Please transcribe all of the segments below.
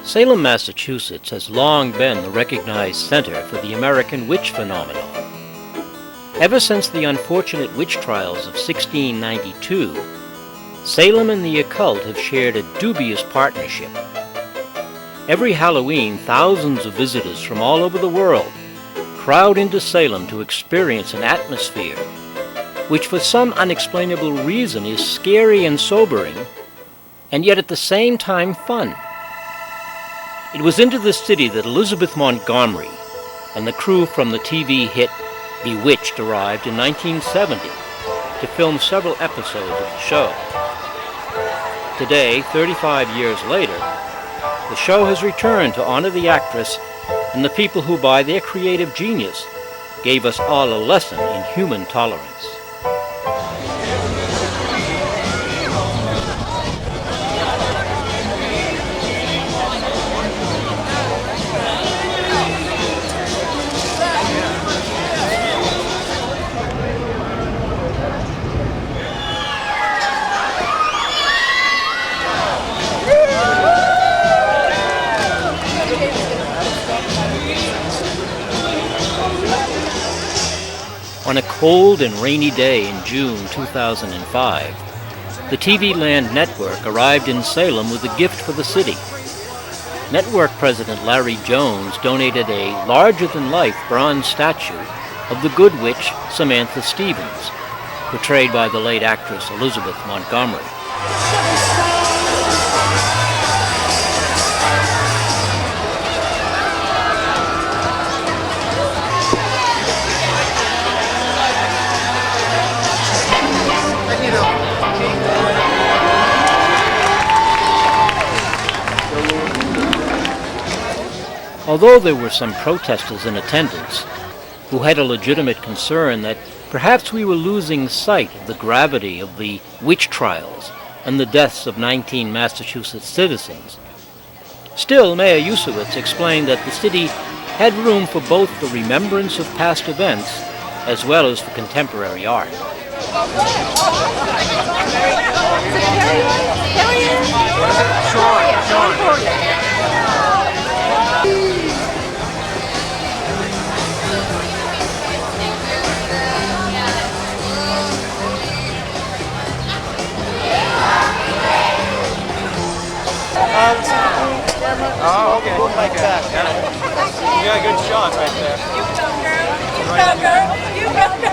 Salem, Massachusetts has long been the recognized center for the American witch phenomenon. Ever since the unfortunate witch trials of 1692, Salem and the occult have shared a dubious partnership. Every Halloween, thousands of visitors from all over the world crowd into Salem to experience an atmosphere which for some unexplainable reason is scary and sobering, and yet at the same time fun. It was into the city that Elizabeth Montgomery and the crew from the TV hit Bewitched arrived in 1970 to film several episodes of the show. Today, 35 years later, the show has returned to honor the actress and the people who, by their creative genius, gave us all a lesson in human tolerance. On a cold and rainy day in June 2005, the TV Land Network arrived in Salem with a gift for the city. Network President Larry Jones donated a larger-than-life bronze statue of the good witch Samantha Stevens, portrayed by the late actress Elizabeth Montgomery. Although there were some protesters in attendance who had a legitimate concern that perhaps we were losing sight of the gravity of the witch trials and the deaths of 19 Massachusetts citizens, still Mayor Usowitz explained that the city had room for both the remembrance of past events as well as for contemporary art. Oh, okay. Like that. You got a good shot right there. You go, girl. You go, girl. You go, girl.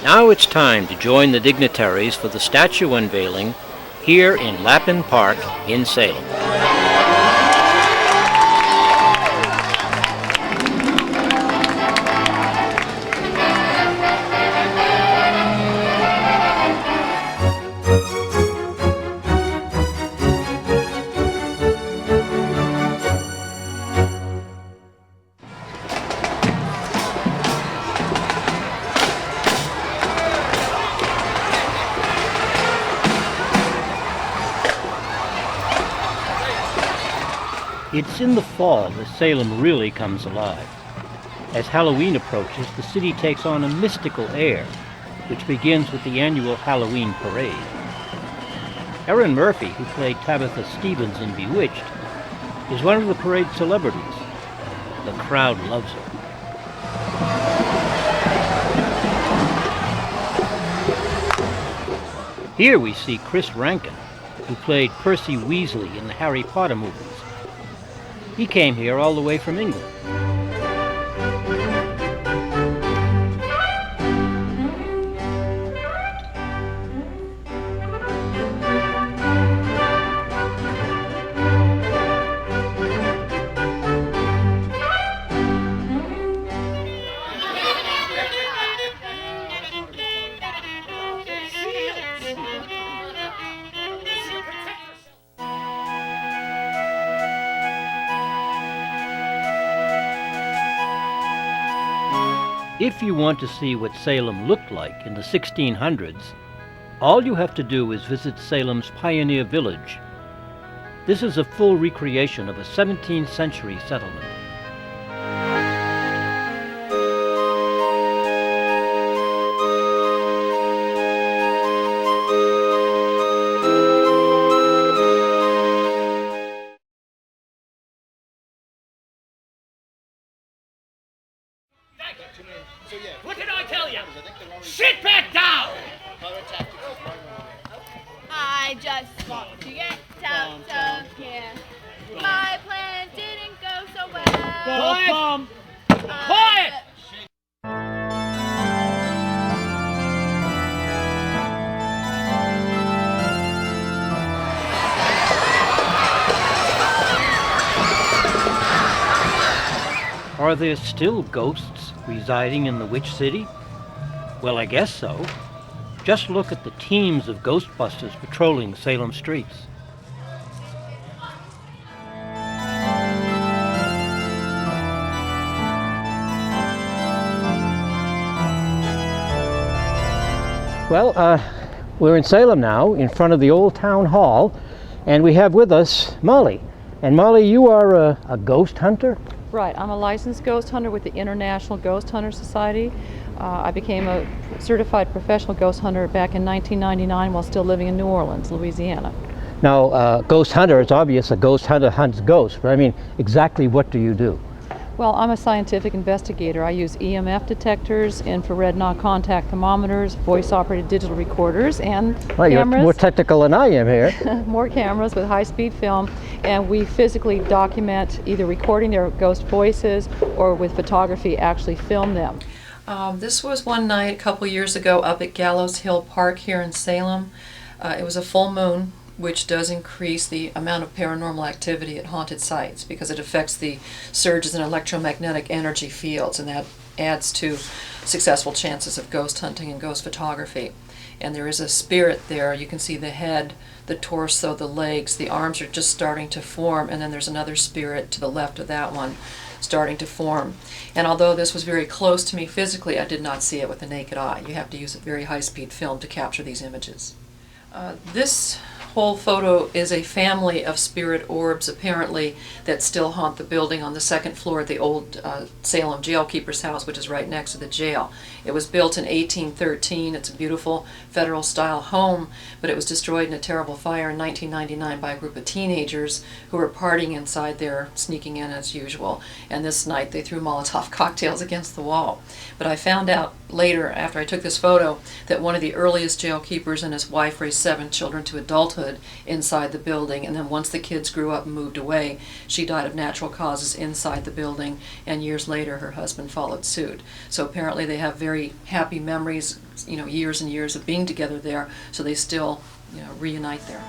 Now it's time to join the dignitaries for the statue unveiling here in Lappin Park in Salem. It's in the fall that Salem really comes alive. As Halloween approaches, the city takes on a mystical air, which begins with the annual Halloween parade. Erin Murphy, who played Tabitha Stevens in Bewitched, is one of the parade's celebrities. The crowd loves her. Here we see Chris Rankin, who played Percy Weasley in the Harry Potter movies. He came here all the way from England. If you want to see what Salem looked like in the 1600s, all you have to do is visit Salem's Pioneer Village. This is a full recreation of a 17th century settlement. What did I tell you? Sit back down! I just want to get out of here. My plan didn't go so well. Quiet! Are there still ghosts residing in the Witch City? Well, I guess so. Just look at the teams of Ghostbusters patrolling Salem streets. Well, we're in Salem now, in front of the old town hall, and we have with us Molly. And Molly, you are a ghost hunter? Right, I'm a licensed ghost hunter with the International Ghost Hunter Society. I became a certified professional ghost hunter back in 1999 while still living in New Orleans, Louisiana. Now, ghost hunter, it's obvious a ghost hunter hunts ghosts, but I mean, exactly what do you do? Well, I'm a scientific investigator. I use EMF detectors, infrared non-contact thermometers, voice-operated digital recorders, and Well, cameras. you're more technical than I am here. More cameras with high-speed film, and we physically document either recording their ghost voices or with photography actually film them. This was one night a couple years ago up at Gallows Hill Park here in Salem. It was a full moon, which does increase the amount of paranormal activity at haunted sites because it affects the surges in electromagnetic energy fields, and that adds to successful chances of ghost hunting and ghost photography. And there is a spirit there. You can see the head, the torso, the legs, the arms are just starting to form, and then there's another spirit to the left of that one starting to form. And although this was very close to me physically, I did not see it with the naked eye. You have to use a very high-speed film to capture these images. This whole photo is a family of spirit orbs, apparently, that still haunt the building on the second floor of the old Salem jailkeeper's house, which is right next to the jail. It was built in 1813. It's a beautiful federal-style home, but it was destroyed in a terrible fire in 1999 by a group of teenagers who were partying inside there, sneaking in as usual. And this night they threw Molotov cocktails against the wall. But I found out later, after I took this photo, that one of the earliest jailkeepers and his wife raised 7 children to adulthood inside the building, and then once the kids grew up and moved away, she died of natural causes inside the building, and years later her husband followed suit. So apparently they have very happy memories, years and years of being together there, so they still, reunite there.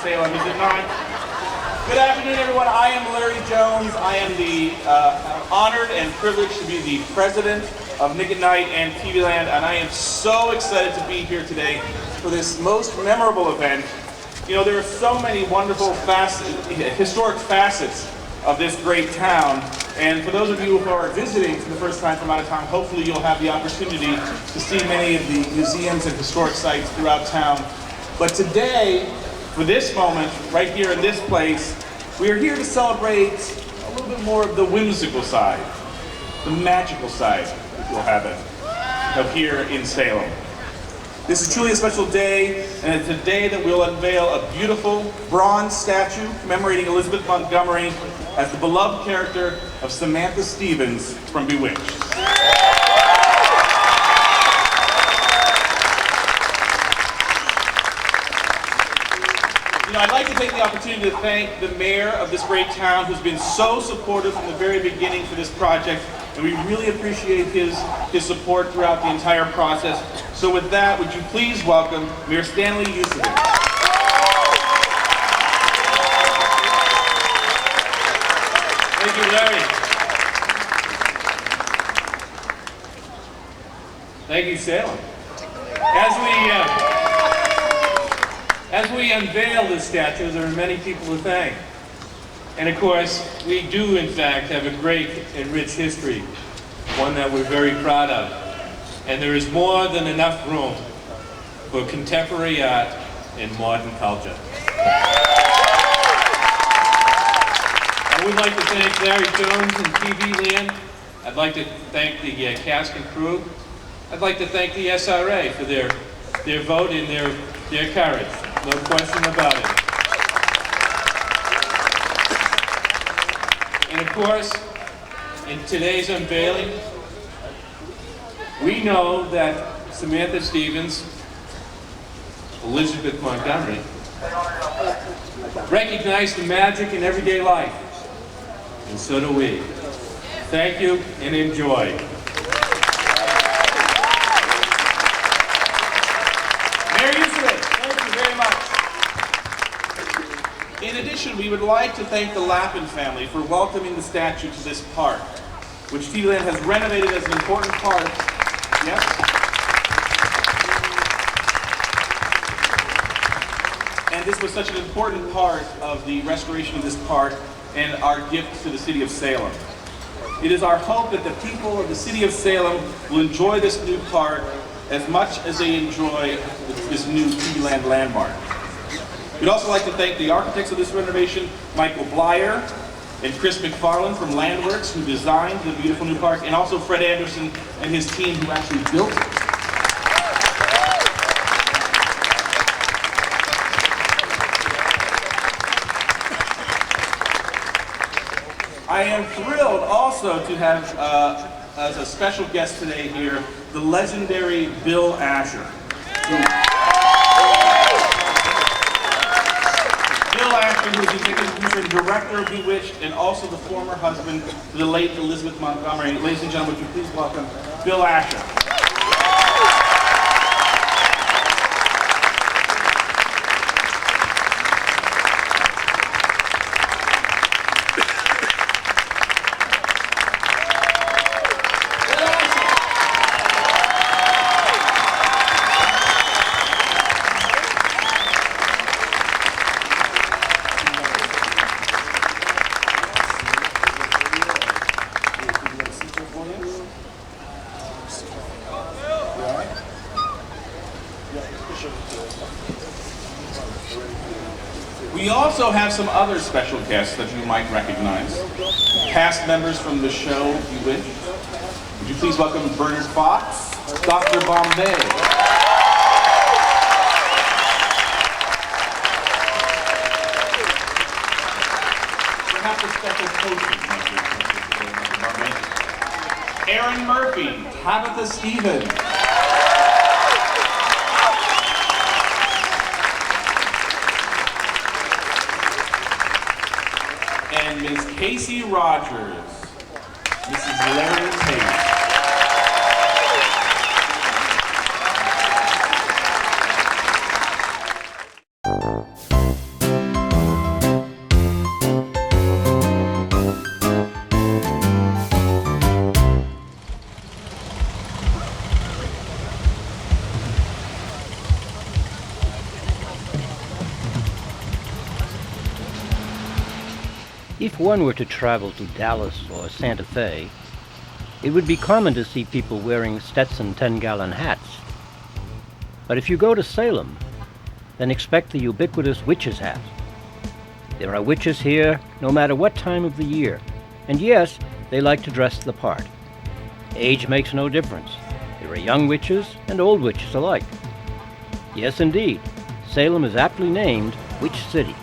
Salem, is it not? Good afternoon, everyone. I am Larry Jones. I am the honored and privileged to be the president of Nick at Night and TV Land, and I am so excited to be here today for this most memorable event. There are so many wonderful historic facets of this great town, and for those of you who are visiting for the first time from out of town, hopefully you'll have the opportunity to see many of the museums and historic sites throughout town. But today, for this moment, right here in this place, we are here to celebrate a little bit more of the whimsical side, the magical side, if you'll have it, of here in Salem. This is truly a special day, and it's a day that we'll unveil a beautiful bronze statue commemorating Elizabeth Montgomery as the beloved character of Samantha Stevens from Bewitched. I'd like to take the opportunity to thank the mayor of this great town who's been so supportive from the very beginning for this project, and we really appreciate his support throughout the entire process. So with that, would you please welcome Mayor Stanley Yusevich. Larry. Thank you, Salem. As we unveil this statue, there are many people to thank. And of course, we do in fact have a great and rich history, one that we're very proud of. And there is more than enough room for contemporary art and modern culture. I would like to thank Larry Jones and TV Land. I'd like to thank the cast and crew. I'd like to thank the SRA for their vote and their courage. No question about it. And of course, in today's unveiling, we know that Samantha Stevens, Elizabeth Montgomery, recognize the magic in everyday life. And so do we. Thank you and enjoy. Mayor Elizabeth, thank you very much. In addition, we would like to thank the Lappin family for welcoming the statue to this park, which TV Land has renovated as an important part. Yes? And this was such an important part of the restoration of this park and our gift to the city of Salem. It is our hope that the people of the city of Salem will enjoy this new park as much as they enjoy this new TV Land landmark. We'd also like to thank the architects of this renovation, Michael Blyer and Chris McFarland from Landworks, who designed the beautiful new park, and also Fred Anderson and his team who actually built it. I am thrilled also to have as a special guest today here, the legendary Bill Asher. Bill Asher, who is the executive producer and director of Bewitched, and also the former husband to the late Elizabeth Montgomery. Ladies and gentlemen, would you please welcome Bill Asher. We also have some other special guests that you might recognize. Cast members from the show Bewitched. Would you please welcome Bernard Fox, Dr. Bombay. Perhaps a special potion. Aaron Murphy, Tabitha Stevens. And Ms. Casey Rogers, Mrs. Larry Tate. If one were to travel to Dallas or Santa Fe, it would be common to see people wearing Stetson 10-gallon hats. But if you go to Salem, then expect the ubiquitous witch's hat. There are witches here no matter what time of the year, and yes, they like to dress the part. Age makes no difference. There are young witches and old witches alike. Yes, indeed, Salem is aptly named Witch City.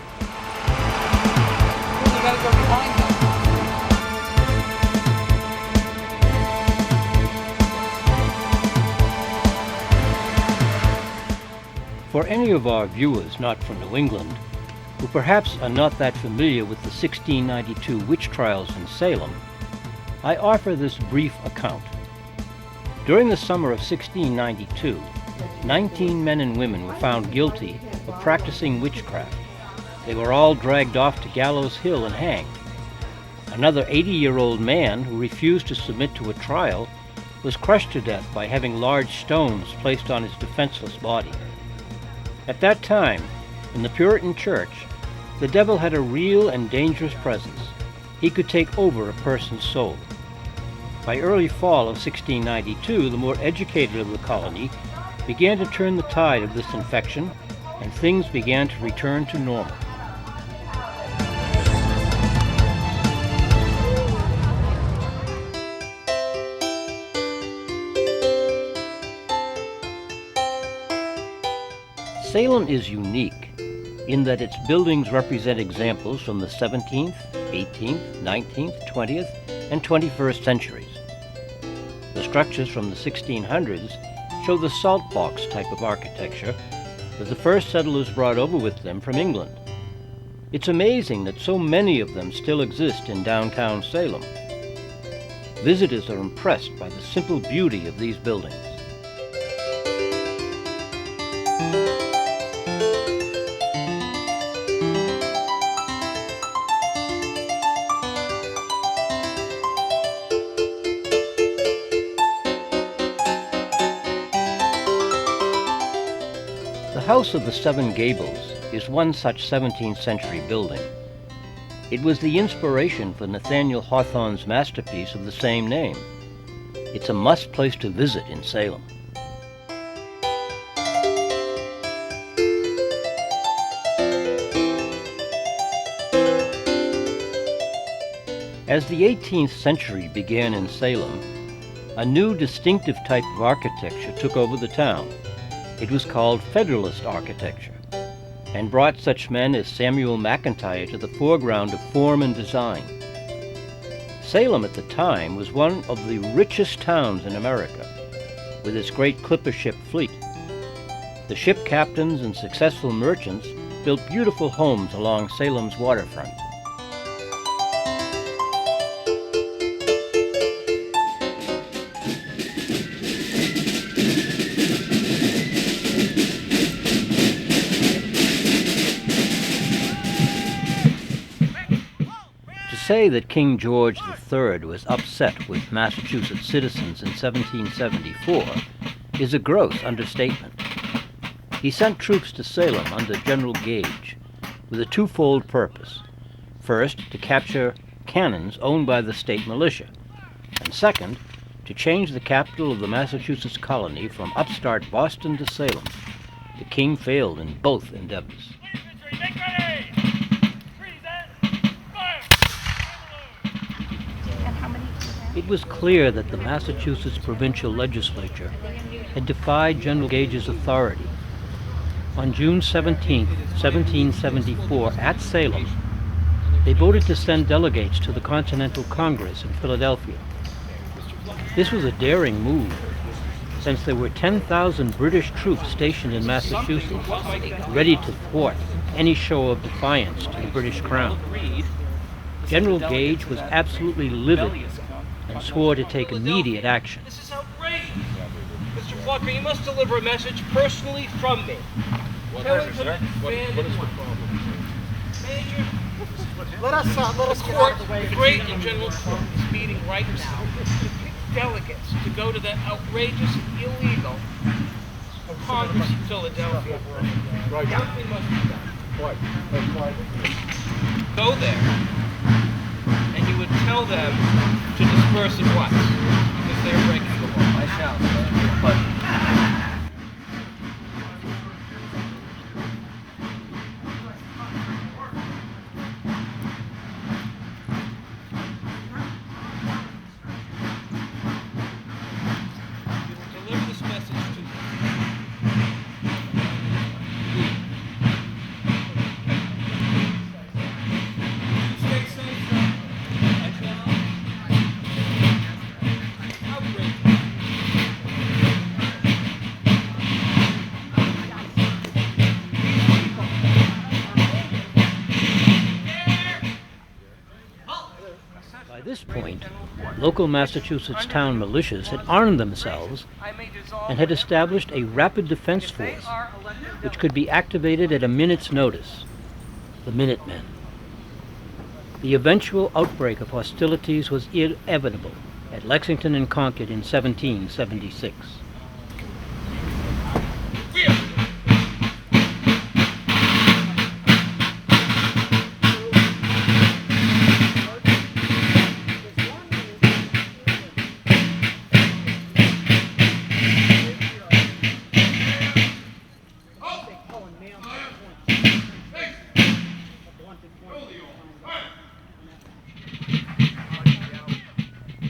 For any of our viewers not from New England, who perhaps are not that familiar with the 1692 witch trials in Salem, I offer this brief account. During the summer of 1692, 19 men and women were found guilty of practicing witchcraft. They were all dragged off to Gallows Hill and hanged. Another 80-year-old man who refused to submit to a trial was crushed to death by having large stones placed on his defenseless body. At that time, in the Puritan Church, the devil had a real and dangerous presence. He could take over a person's soul. By early fall of 1692, the more educated of the colony began to turn the tide of this infection, and things began to return to normal. Salem is unique in that its buildings represent examples from the 17th, 18th, 19th, 20th, and 21st centuries. The structures from the 1600s show the salt box type of architecture that the first settlers brought over with them from England. It's amazing that so many of them still exist in downtown Salem. Visitors are impressed by the simple beauty of these buildings. The House of the Seven Gables is one such 17th century building. It was the inspiration for Nathaniel Hawthorne's masterpiece of the same name. It's a must place to visit in Salem. As the 18th century began in Salem, a new distinctive type of architecture took over the town. It was called Federalist architecture, and brought such men as Samuel McIntyre to the foreground of form and design. Salem at the time was one of the richest towns in America, with its great clipper ship fleet. The ship captains and successful merchants built beautiful homes along Salem's waterfront. To say that King George III was upset with Massachusetts citizens in 1774 is a gross understatement. He sent troops to Salem under General Gage with a twofold purpose. First, to capture cannons owned by the state militia, and second, to change the capital of the Massachusetts colony from upstart Boston to Salem. The king failed in both endeavors. It was clear that the Massachusetts provincial legislature had defied General Gage's authority. On June 17, 1774, at Salem, they voted to send delegates to the Continental Congress in Philadelphia. This was a daring move, since there were 10,000 British troops stationed in Massachusetts, ready to thwart any show of defiance to the British crown. General Gage was absolutely livid and swore to take immediate action. This is outrageous. Mr. Walker, you must deliver a message personally from me. What is the problem? Major, Let us the get court, out of the way. the great and general court is meeting right now to pick delegates to go to that outrageous, illegal Congress in Philadelphia. Right. Something must be done. Right. That's right. Go there, and you would tell them to disperse at once, because they're breaking the law. I shall, sir. But deliver this message to them. Stay safe, sir. I shall. Outrageous. By this point, local Massachusetts town militias had armed themselves and had established a rapid defense force which could be activated at a minute's notice, the Minutemen. The eventual outbreak of hostilities was inevitable at Lexington and Concord in 1776.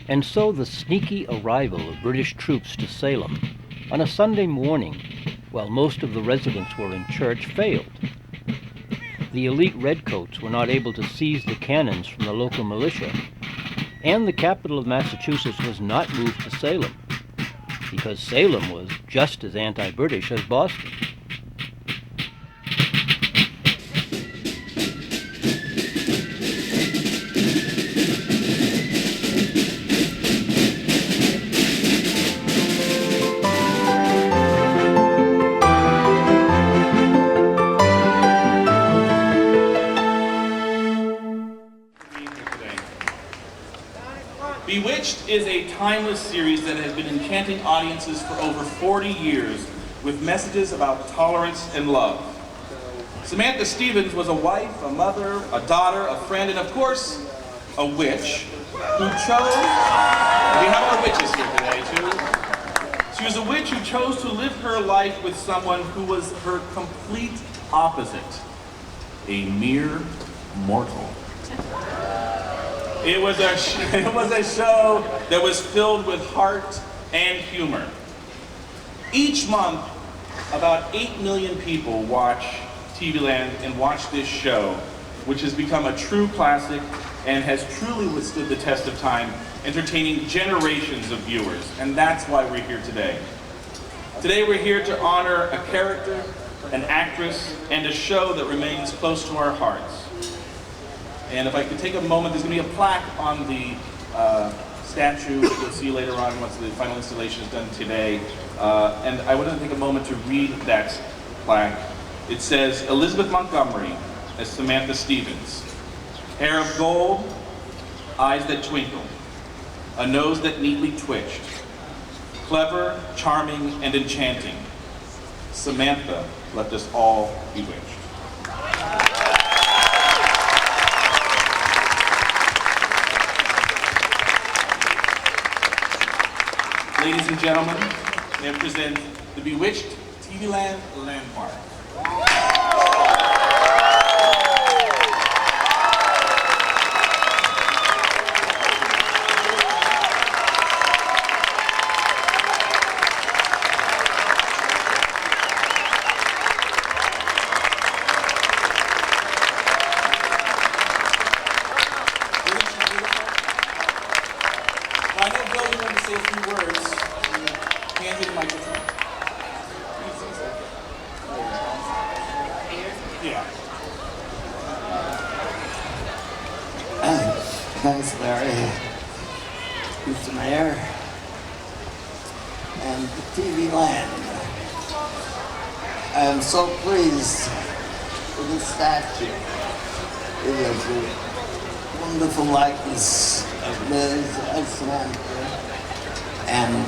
And so the sneaky arrival of British troops to Salem on a Sunday morning, while most of the residents were in church, failed. The elite redcoats were not able to seize the cannons from the local militia, and the capital of Massachusetts was not moved to Salem, because Salem was just as anti-British as Boston. Bewitched is a timeless series that has been enchanting audiences for over 40 years with messages about tolerance and love. Samantha Stevens was a wife, a mother, a daughter, a friend, and of course, a witch who chose, we have our witches here today too. She was a witch who chose to live her life with someone who was her complete opposite, a mere mortal. It was a show that was filled with heart and humor. Each month, about 8 million people watch TV Land and watch this show, which has become a true classic and has truly withstood the test of time, entertaining generations of viewers. And that's why we're here today. Today we're here to honor a character, an actress, and a show that remains close to our hearts. And if I could take a moment, there's going to be a plaque on the statue that you'll see later on once the final installation is done today. And I want to take a moment to read that plaque. It says, Elizabeth Montgomery as Samantha Stevens. Hair of gold, eyes that twinkle, a nose that neatly twitched. Clever, charming, and enchanting. Samantha left us all bewitched. Ladies and gentlemen, may I present the Bewitched TV Land Landmark. I know Bill, you want to say a few words. Hand you the microphone. Yeah. Thanks, Larry. Mr. Mayor. And the TV Land. I am so pleased with this statue. It is a wonderful likeness of Liz and Samantha. And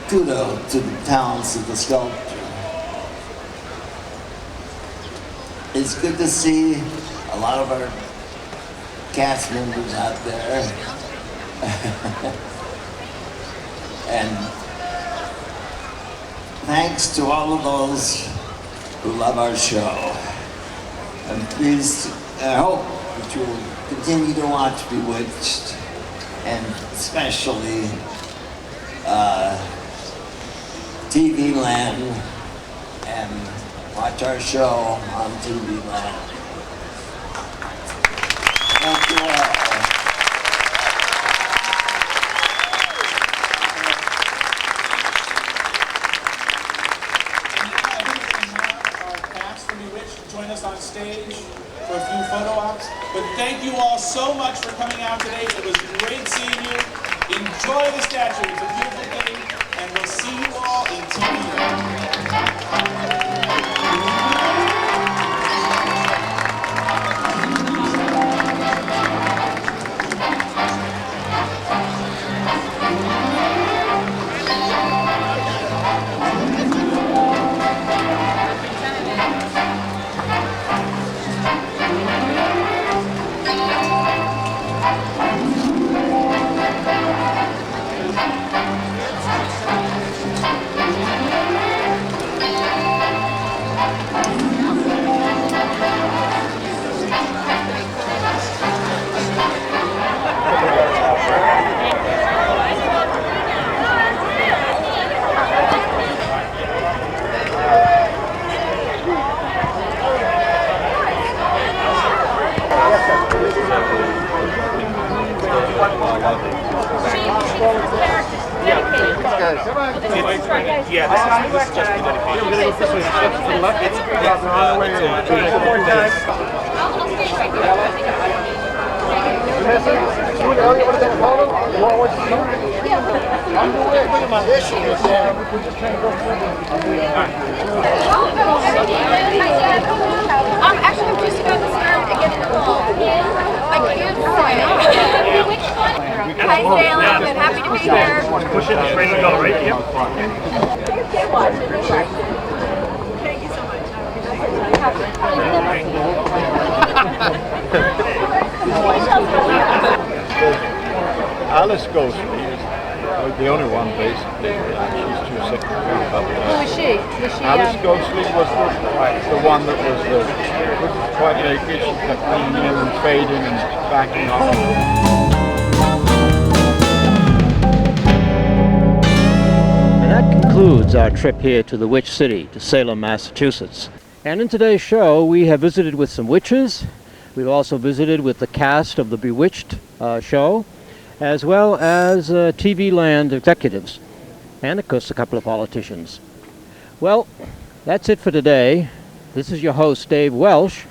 kudos to the talents of the sculptor. It's good to see a lot of our cast members out there. And thanks to all of those who love our show. I'm pleased, I hope that you'll continue to watch Bewitched, and especially TV Land, and watch our show on TV Land. Thank you all. Join us on stage for a few photo ops. But thank you all so much for coming out today. It was great seeing you. Enjoy the statue. It's a beautiful day. And we'll see you all in TV Land. Yeah, this is just for dedication. We're gonna go this way. Steps to the left. We're on the way in. One more time. Vanessa, you and Elliot want to take a photo? You want one to see? I'm doing it. My issue is there. We just can't go through them. Actually, I'm just about to start again in the fall. I can't say. Which one? Hi, Salem. I'm happy to be here. Push it. It's ready to go, right? Yep. Thank you so Alice goes. The only one, basically. She's too sick to do public. Who is she? Was she? Alice Ghostly was the one that was quite naked. She kept leaning in and fading and backing off. And that concludes our trip here to the Witch City, to Salem, Massachusetts. And in today's show, we have visited with some witches. We've also visited with the cast of the Bewitched show, as well as TV Land executives, and of course a couple of politicians. Well, that's it for today. This is your host, Dave Welsh,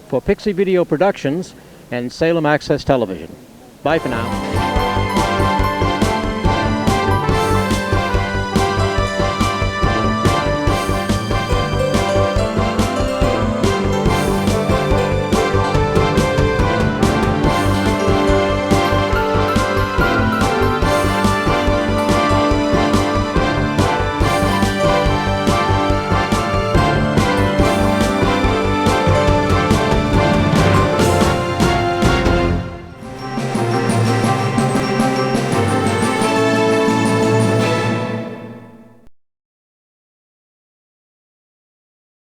for Pixie Video Productions and Salem Access Television. Bye for now.